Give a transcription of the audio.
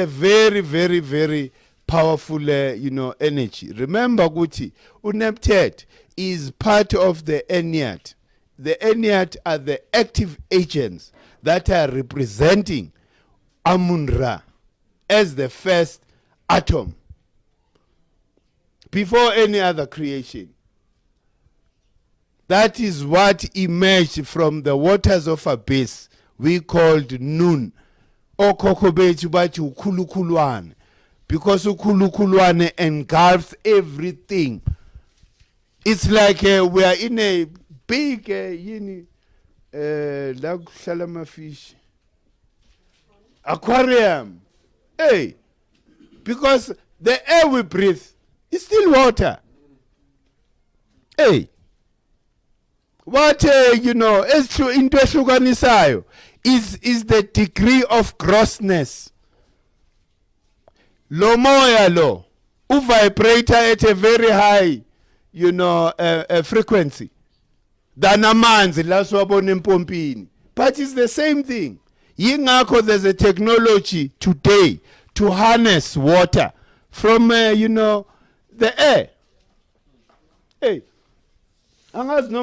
a very, very, very powerful, energy. Remember, Guti, Unepted is part of the Ennead. The Ennead are the active agents that are representing Amun-Ra as the first atom before any other creation. That is what emerged from the waters of abyss we called Nun. Or Kokobechi bachi ukulukulwane. Because ukulukulwane engulfs everything. It's like we are in a big fish aquarium. Hey, because the air we breathe is still water. Hey, what is true into Suganisayo is the degree of grossness. Lo moya lo, vibrator at a very high, frequency than amanzi la siwabona empompini. But it's the same thing. Yingakho there's a technology today to harness water from the air. Hey, angazi